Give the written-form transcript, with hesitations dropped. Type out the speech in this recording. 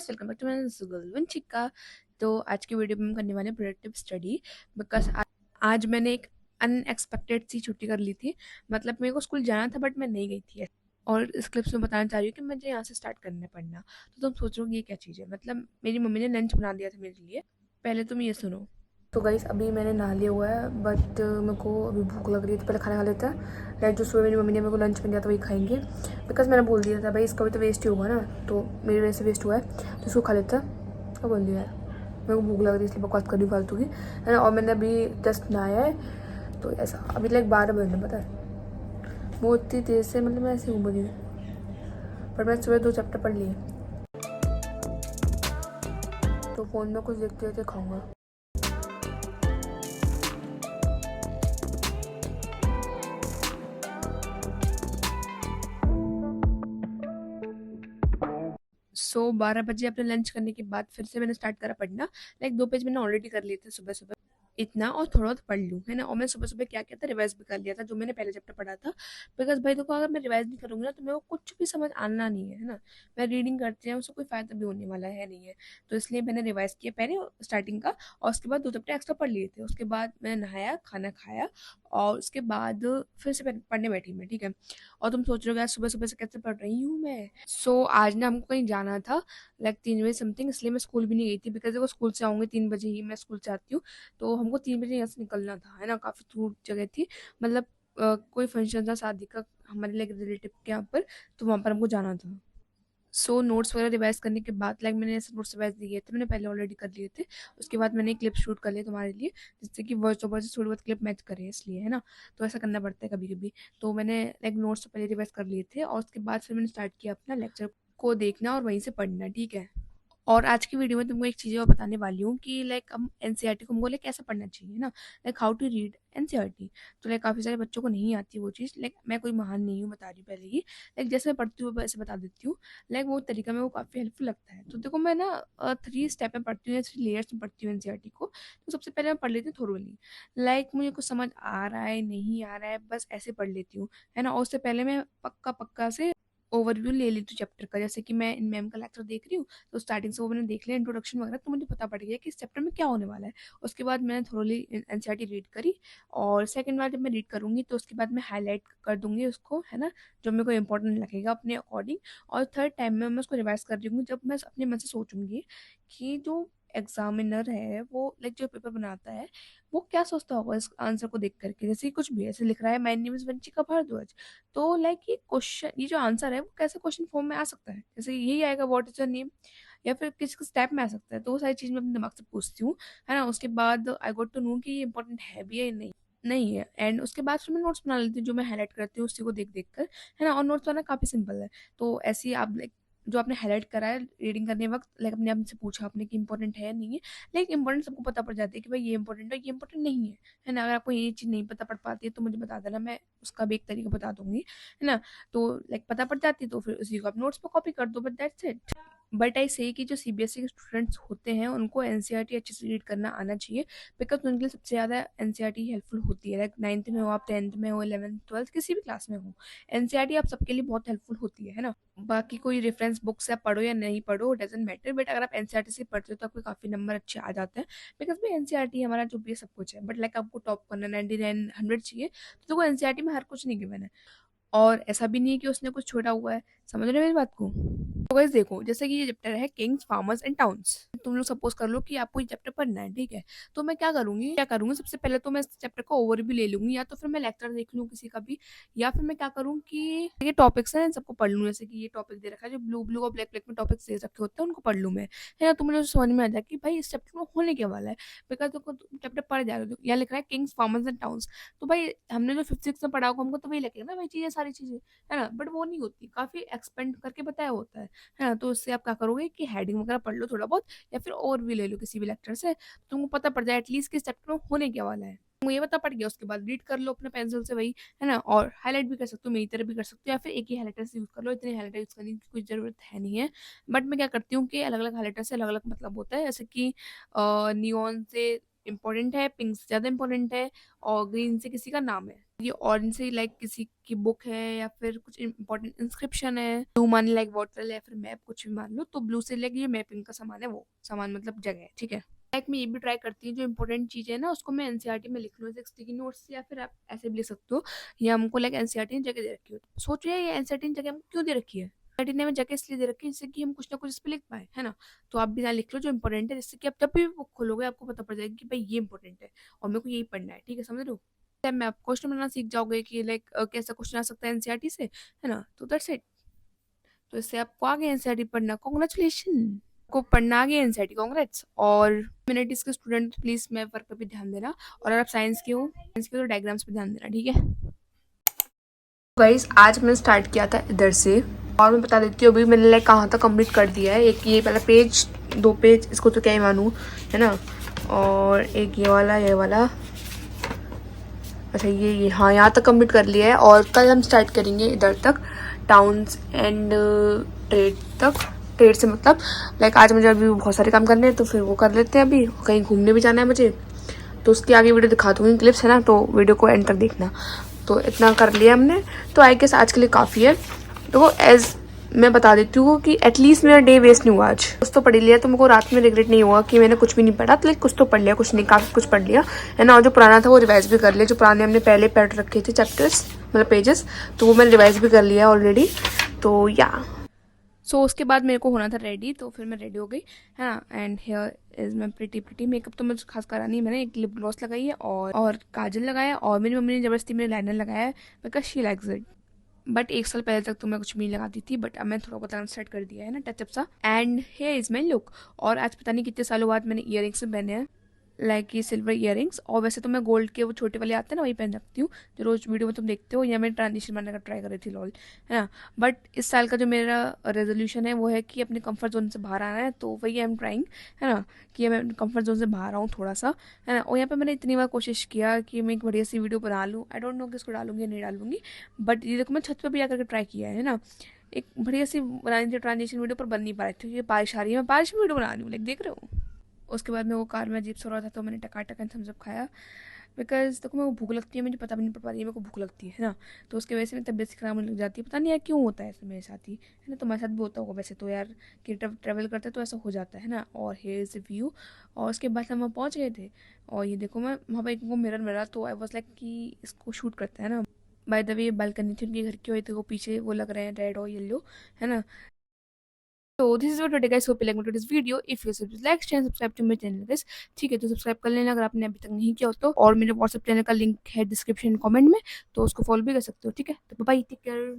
Welcome back to my Gulvanshika. तो आज की वीडियो में हम करने वाले हैं प्रोडक्टिव स्टडी। बिकॉज आज मैंने एक अनएक्सपेक्टेड सी छुट्टी कर ली थी। मतलब मेरे को स्कूल जाना था बट मैं नहीं गई थी। और इस क्लिप्स में बताना चाह रही हूँ कि मुझे यहाँ से स्टार्ट करना है पढ़ना। तो तुम सोच रहे हो ये क्या चीज़ है। मतलब मेरी मम्मी ने लंच बना दिया था मेरे लिए। पहले तुम ये सुनो। तो गाइस अभी मैंने नहा लिया हुआ है बट मेरे को अभी भूख लग रही है तो पहले खाना खा लेता है। लाइक जो सुबह मेरी मम्मी ने मेरे को लंच बन दिया था वही खाएंगे। बिकॉज मैंने बोल दिया था भाई इसका भी तो वेस्ट ही होगा ना, तो मेरी वजह से वेस्ट हुआ है तो इसको खा लेता है। क्या बोल दिया यार, मेरे को भूख लग रही है इसलिए बकवास कर रही फालतू की, है ना। और मैंने अभी जस्ट नहाया है तो ऐसा अभी लाइक 12 बजने पता है। वो इतनी तेज़ से मतलब मैं ऐसे घूम रही हूँ पर मैं सुबह 2 चैप्टर पढ़ लिए तो फ़ोन में कुछ देखते देखते खाऊंगा। सो 12 बजे अपने लंच करने के बाद फिर से मैंने स्टार्ट करा पढ़ना। लाइक 2 पेज मैंने ऑलरेडी कर लिए थे सुबह सुबह, इतना और थोड़ा बहुत पढ़ लूँ, है ना। और मैं सुबह सुबह क्या किया था, रिवाइज भी कर लिया था जो मैंने पहले चैप्टर पढ़ा था। बिकॉज भाई देखो, अगर मैं रिवाइज नहीं करूँगी ना तो मेरे को कुछ भी समझ आना नहीं है ना। मैं रीडिंग करती हूँ उससे कोई फायदा भी होने वाला है नहीं है। तो इसलिए मैंने रिवाइज किया पहले स्टार्टिंग का, और उसके बाद 2 चैप्टर एक्स्ट्रा पढ़ लिए थे। उसके बाद मैंने नहाया, खाना खाया, और उसके बाद फिर से पढ़ने बैठी मैं, ठीक है। और तुम सोच रहे हो यार सुबह सुबह से कैसे पढ़ रही हूँ मैं। सो आज ना हमको कहीं जाना था लाइक 3 बजे समथिंग, इसलिए मैं स्कूल भी नहीं गई थी। बिकॉज देखो स्कूल से आऊँगी 3 बजे ही, मैं स्कूल से आती हूँ तो हमको 3 बजे यहाँ से निकलना था, है ना। काफ़ी दूर जगह थी, मतलब कोई फंक्शन था शादी का हमारे लाइक रिलेटिव के यहाँ पर, तो वहाँ पर हमको जाना था। सो नोट्स वगैरह रिवाइज करने के बाद लाइक मैंने ऐसे नोट्स रिवाइज दिए थे, मैंने पहले ऑलरेडी कर लिए थे। उसके बाद मैंने क्लिप शूट कर लिए तुम्हारे लिए, जिससे कि वॉइस ओवर से थोड़ी बहुत क्लिप मैच करे, इसलिए, है ना। तो ऐसा करना पड़ता है कभी कभी। तो मैंने लाइक नोट्स तो पहले रिवाइज कर लिए थे, और उसके बाद फिर मैंने स्टार्ट किया अपना लेक्चर को देखना और वहीं से पढ़ना, ठीक है। और आज की वीडियो में तुमको एक चीज़ और बताने वाली हूँ कि लाइक हम एनसीईआरटी को हमको लाइक कैसे पढ़ना चाहिए ना, like how to read NCERT. तो लाइक काफ़ी सारे बच्चों को नहीं आती वो चीज़। लाइक मैं कोई महान नहीं हूँ, बता रही हूँ पहले ही। लाइक जैसे मैं पढ़ती हूँ वैसे बता देती हूँ। लाइक वो तरीका में वो काफ़ी हेल्पफुल लगता है। तो देखो मैं ना 3 स्टेप में पढ़ती हूँ या 3 लेयर्स में पढ़ती हूँ एनसीईआरटी को। तो सबसे पहले मैं पढ़ लेती हूँ थोरोली। लाइक मुझे कुछ समझ आ रहा है नहीं आ रहा है बस ऐसे पढ़ लेती हूँ, है ना। और उससे पहले मैं पक्का पक्का से ओवरव्यू ले लेती हूँ चैप्टर का। जैसे कि मैं इन मैम का लेक्चर देख रही हूँ तो स्टार्टिंग से वो मैंने देख लिया इंट्रोडक्शन वगैरह, तो मुझे पता पड़ गया कि इस चैप्टर में क्या होने वाला है। उसके बाद मैंने थोड़ी एनसीईआरटी रीड करी, और सेकंड बार जब मैं रीड करूंगी तो उसके बाद मैं हाईलाइट कर दूंगी उसको, है ना, जो मेरे को इंपॉर्टेंट लगेगा अपने अकॉर्डिंग। और थर्ड टाइम में मैं उसको रिवाइज कर रही हूँ जब मैं अपने मन से सोचूंगी कि जो एग्जामिनर है वो लाइक जो पेपर बनाता है वो क्या सोचता होगा इस आंसर को देख करके। जैसे कि कुछ भी ऐसे लिख रहा है, my name is Vanshika Bharadwaj, तो लाइक ये क्वेश्चन, ये जो आंसर है वो कैसे क्वेश्चन फॉर्म में आ सकता है। जैसे यही आएगा व्हाट इज योर नेम, या फिर किस किस टाइप में आ सकता है। तो वो सारी चीज़ मैं अपने दिमाग से पूछती हूँ, है ना। उसके बाद आई गोट टू नो कि ये इंपॉर्टेंट है भी है या नहीं नहीं है। एंड उसके बाद फिर मैं नोट्स बना लेती हूँ जो मैं हाईलाइट करती हूँ उसी को देख देख कर, है ना। और नोट्स बनाना काफ़ी सिंपल है। तो ऐसे ही आप like, जो आपने हाईलाइट करा है रीडिंग करने वक्त, लाइक अपने आप से पूछा आपने कि इंपॉर्टेंट है नहीं है। लाइक इंपॉर्टेंट सबको पता पड़ जाता है कि भाई ये इंपॉर्टेंट है ये इंपॉर्टेंट नहीं है ना। अगर आपको ये चीज़ नहीं पता पड़ पाती है तो मुझे बता देना, मैं उसका भी एक तरीका बता दूंगी, है ना। तो लाइक पता पड़ जाती है तो फिर उसी को आप नोट्स पर कॉपी कर दो, but that's it. But I से कि जो सीबीएसई के स्टूडेंट्स होते हैं उनको एनसीईआरटी अच्छे से रीड करना आना चाहिए। बिकॉज उनके लिए सबसे ज़्यादा एनसीईआरटी हेल्पफुल होती है। लाइक 9th में हो आप, 10th में हो, 11th 12th किसी भी क्लास में हो, एनसीईआरटी आप सबके लिए बहुत हेल्पफुल होती है ना। बाकी कोई रेफरेंस बुक्स आप पढ़ो या नहीं पढ़ो डजेंट मैटर, बट अगर आप एनसीईआरटी से पढ़ते हो तो आपको काफ़ी नंबर अच्छे आ जाते हैं। बिकॉज भाई एनसीईआरटी हमारा जो भी है सब कुछ है, बट लाइक आपको टॉप करना 99 100 चाहिए तो देखो एनसीईआरटी में हर कुछ नहीं गिवन है। और ऐसा भी नहीं है कि उसने कुछ छोड़ा हुआ है, समझ रहे हो मेरी बात को। तो गाइस देखो, जैसे कि ये चैप्टर है किंग्स फार्मर्स एंड टाउन्स। तुम लोग सपोज कर लो कि आपको ये चैप्टर पढ़ना है, ठीक है। तो मैं क्या करूंगी सबसे पहले तो मैं इस चैप्टर का ओवरव्यू ले लूंगी, या तो फिर मैं लेक्चर देख लूँ किसी का भी, या फिर मैं क्या करूँ कि ये टॉपिक्स हैं इन सबको पढ़ लूँ। जैसे कि ये टॉपिक दे रखा है, जो ब्लू ब्लू और ब्लैक ब्लैक में टॉपिक्स दे रखे होते हैं उनको पढ़ लूँ मैं, है ना। तो मुझे समझ में आ जाए कि भाई इस चैप्टर में होने के वाला है। बिकॉज देखो चैप्टर पढ़ जा रहे हो, यहाँ लिख रहा है किंग्स फार्मर्स एंड टाउन्स, तो भाई हमने जो 5th 6th में पढ़ा होगा हमको तो वही लगेगा ना, वही चीजें सारी चीजें, है ना। बट वो नहीं होती, काफी एक्सपेंड करके बताया होता है ना। तो उससे आप क्या करोगे कि हेडिंग वगैरह पढ़ लो थोड़ा बहुत, या फिर और भी ले लो किसी भी लेक्चर से, तो तुमको पता पड़ जाए एटलीस्ट किस चैप्टर में होने क्या वाला है। तुमको ये पता पड़ गया, उसके बाद रीड कर लो अपने पेंसिल से वही, है ना। और हाईलाइट भी कर सकते हो, मेरी तरह भी कर सकते हो, या फिर एक ही हाईलाइटर से यूज कर लो। इतने हाईलाइटर यूज करने की कोई जरूरत है नहीं है। बट मैं क्या करती हूँ कि अलग अलग हाईलाइटर से अलग अलग मतलब होता है। जैसे कि नियॉन से इम्पोर्टेंट है, पिंक से ज़्यादा इम्पोर्टेंट है और ग्रीन से किसी का नाम है। ये ऑरेंज से लाइक किसी की बुक है या फिर कुछ इम्पोर्टेंट इंस्क्रिप्शन है। ब्लू मान लाइक वाटर या फिर मैप कुछ भी मान लो, तो ब्लू से लाइक ये मैपिंग का सामान है, वो सामान मतलब जगह है, ठीक है। लाइक मैं ये भी ट्राई करती हूँ जो इंपॉर्टेंट चीज़ें हैं ना उसको मैं एनसीईआरटी में लिख लूँ, जैसे स्टिकी नोट्स, या फिर आप ऐसे भी लिख सकते हो। या हमको लाइक एनसीईआरटी ने जगह दे रखी हो, सोच रहे हैं ये एनसीईआरटी ने जगह हमको क्यों दे रखी है। एनसीईआरटी ने हमें जगह इसलिए दे रखी है जिससे कि हम कुछ ना कुछ इस पे लिख पाए, है ना। तो आप भी यहाँ लिख लो जो इंपॉर्टेंट है, जिससे कि आप जब भी बुक खोलोगे आपको पता पड़ जाएगा कि भाई ये इंपॉर्टेंट है और मेरे को यही पढ़ना है, ठीक है, समझ लो। तब मैं आप क्वेश्चन बनाना सीख जाओगे कि लाइक कैसा क्वेश्चन आ सकता है एनसीईआरटी से, है ना। तो दैट्स इट। तो इससे आपको आ गया एनसीईआरटी पढ़ना, कॉन्ग्रेचुलेशन। को पढ़ना आ गया एनसीईआरटी, कांग्रेट्स। और ह्यूमैनिटीज के स्टूडेंट प्लीज मैं वर्क पे भी ध्यान देना, और अगर आप साइंस के हो, साइंस के तो डायग्राम्स पे ध्यान देना, ठीक है। गाइस आज मैंने स्टार्ट किया था इधर से, और मैं बता देती हूँ अभी मैंने लाइक कहाँ तक कंप्लीट कर दिया है। एक ये पहला पेज, 2 पेज, इसको तो क्या ही मानूँ, है ना। और एक ये वाला, अच्छा ये हाँ यहाँ तक कंप्लीट कर लिया है। और कल हम स्टार्ट करेंगे इधर तक, टाउन्स एंड ट्रेड तक। ट्रेड से मतलब लाइक आज मुझे अभी बहुत सारे काम करने हैं तो फिर वो कर लेते हैं, अभी कहीं घूमने भी जाना है मुझे, तो उसकी आगे वीडियो दिखा दूँगी, क्लिप्स है ना, तो वीडियो को एंड तक देखना। तो इतना कर लिया हमने, तो आई गेस आज के लिए काफ़ी है। तो एज मैं बता देती हूँ कि एटलीस्ट मेरा डे वेस्ट नहीं हुआ आज। कुछ तो पढ़ लिया, तो मेरे को रात में रिग्रेट नहीं हुआ कि मैंने कुछ भी नहीं पढ़ा, तो लाइक कुछ तो पढ़ लिया, कुछ नहीं, काफ़ी कुछ पढ़ लिया, है ना। और जो पुराना था वो रिवाइज भी कर लिया, जो पुराने हमने पहले पढ़ रखे थे चैप्टर्स मतलब पेजेस, तो वो मैंने रिवाइज भी कर लिया ऑलरेडी। तो या उसके बाद मेरे को होना था रेडी, तो फिर मैं रेडी हो गई, है ना। And here is my pretty makeup तो मुझे खास करा नहीं, मैंने एक लिप ग्लॉस लगाई है और काजल लगाया, और मेरी मम्मी ने जबरदस्ती मेरे लाइनर लगाया है because she likes it. But 1 साल पहले तक तो मैं कुछ भी नहीं लगाती थी, बट अब मैं थोड़ा बहुत लगाना स्टार्ट कर दिया है ना, टचअप सा। And here is my look. और आज पता नहीं कितने सालों बाद मैंने इयर रिंग्स पहने हैं, लाइक ये सिल्वर इयररिंग्स। और वैसे तो मैं गोल्ड के वो छोटे वाले आते हैं ना, वही पहन रखती हूँ जो रोज वीडियो में तुम देखते हो, या मैं ट्रांजिशन बनाने का ट्राई कर रही थी, लॉल, है ना। बट इस साल का जो मेरा रेजोल्यूशन है वो है कि अपने कंफर्ट जोन से बाहर आना है, तो वही आई एम ट्राइंग, है ना, कि मैं कंफर्ट जोन से बाहर आऊँ थोड़ा सा, है ना। और यहाँ पे मैंने इतनी बार कोशिश किया कि मैं एक बढ़िया सी वीडियो बना लूँ, आई डोंट नो कि इसको डालूंगी या नहीं डालूंगी, बट ये देखो मैं छत पर भी आकर के ट्राई किया है ना, एक बढ़िया सी बनानी थी ट्रांजिशन वीडियो, पर बन नहीं पा रही थी क्योंकि बारिश आ रही है, मैं बारिश में वीडियो बना रही हूँ, लाइक देख रहे हो। उसके बाद मैं वो कार में अजीब सा हो रहा था, तो मैंने टकाटक एंड थम्स अप खाया, बिकॉज देखो मेरे को भूख लगती है, मुझे पता भी नहीं पड़ पा रही है मेरे को भूख लगती है ना। तो उसकी वजह से मेरी तबीयत खराब होने लग जाती है, पता नहीं यार क्यों होता है ऐसा मेरे साथ ही, है ना। तुम्हारे साथ भी होता होगा वैसे तो यार, कि ट्रैवल करते तो ऐसा हो जाता है ना। और हेयर इज़ व्यू। और उसके बाद हम वहाँ पहुँच गए थे, और ये देखो मैं वहाँ पर एक को मिरर मिला, तो आई वॉज लाइक कि इसको शूट करते हैं ना। बाय द वे बालकनी थी उनके घर की, हुई थी वो पीछे वो लग रहे हैं रेड और येलो, है ना। So this is what today guys, hope you like my today's video. If you like, share and subscribe to my channel guys, ठीक है। तो सब्सक्राइब कर लेना अगर आपने अभी तक नहीं किया हो तो, और मेरे व्हाट्सएप चैनल का लिंक है डिस्क्रिप्शन कमेंट में, तो उसको फॉलो भी कर सकते हो, ठीक है। तो बाय, टेक केयर।